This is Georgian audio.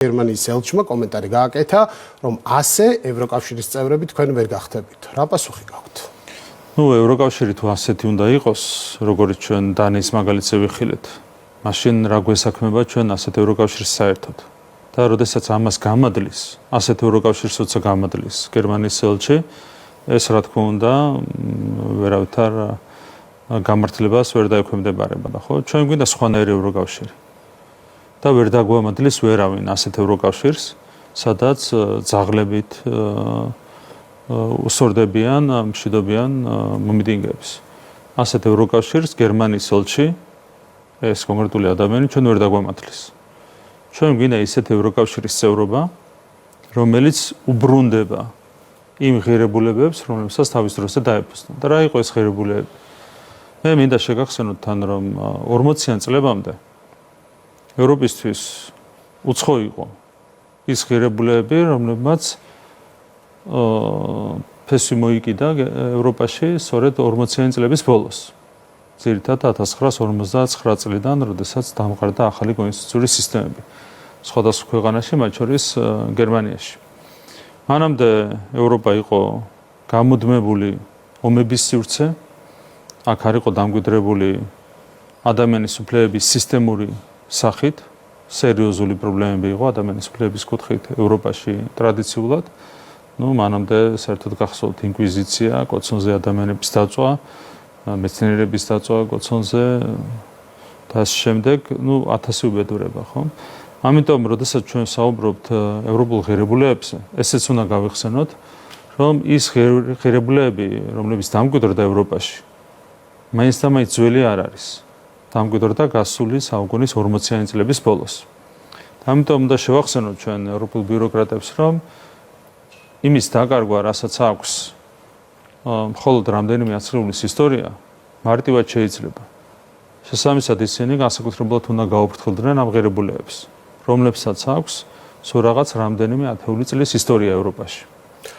გერმანიის ელჩმა კომენტარი გააკეთა, რომ ასე ევროკავშირის წევრები თქვენ ვერ გახდებით. რა პასუხი გაქვთ? ევროკავშირი თუ ასეთი უნდა იყოს, როგორც ჩვენ დანიის მაგალითზე ვიხილეთ, მაშინ რა გვესაქმება ჩვენ ასეთ ევროკავშირს საერთოდ. და როდესაც ამას გამადლის, ასეთ ევროკავშირს როცა გამადლის გერმანიის ელჩი, ეს რა თქმა უნდა, ვერავითარ გამართლებას ვერ დაექვემდებარება, ხო? ჩვენ გვინდა სხვანაირი ევროკავშირი. და ვერ დაგვამადლის ვერავინ ასეთ ევროკავშირს, სადაც ძაღლებით უსორდებიან, მშვიდობიან მომიტინგეებს. ასეთ ევროკავშირს გერმანიის ელჩი, ეს კონკრეტული ადამიანი ჩვენ ვერ დაგვამადლის. ჩვენ გვინდა ისეთ ევროკავშირის წევრობა, რომელიც უბრუნდება იმ ღირებულებებს, რომლებსაც თავის დროზე დაეფუძნა. და რა იყო ეს ღირებულებები? მე მინდა შეგახსენოთ თან, რომ 40-იან წლებამდე ევროპისთვის უცხო იყო ის ღირებულებები, რომლებმაც ფესვი მოიკიდა ევროპაში სწორედ 40-იანი წლების ბოლოს. ძირითადად 1959 წლიდან, როდესაც დამყარდა ახალი კონსტიტუციური სისტემები სხვადასხვა ქვეყანაში, მათ შორის გერმანიაში. მანამდე ევროპა იყო გამუდმებული ომების სივრცე, აქ არ იყო დამკვიდრებული ადამიანის უფლებების სისტემური სახით, სერიოზული პრობლემები იყო ადამიანის უფლებების კუთხით ევროპაში ტრადიციულად. მანამდე საერთოდ გახსოვთ ინკვიზიცია, კოცონზე ადამიანების დაწვა, მეცნიერების დაწვა კოცონზე და ამ შემდეგ, 1000 უბედურება, ხო? ამიტომ, როდესაც ჩვენ საუბრობთ ევროპულ ღირებულებებზე, ესეც უნდა გავიხსენოთ, რომ ის ღირებულებები, რომლებიც დამკვიდრდა ევროპაში, მაინც და მაინც ძველი არ არის. დამკვიდრდა გასული საუკუნის 40-იანი წლების ბოლოს. ამიტომ უნდა შევახსენოთ ჩვენ ევროპულ ბიუროკრატებს, რომ იმის დაკარგვა, რასაც აქვს მხოლოდ რამდენიმე ათწლეულის ისტორია, მარტივად შეიძლება. შესაბამისად, ისინი განსაკუთრებულად უნდა გაუფრთხილდნენ ამ ღირებულებებს, რომლებსაც აქვს სულ რაღაც რამდენიმე ათეული წლის ისტორია ევროპაში.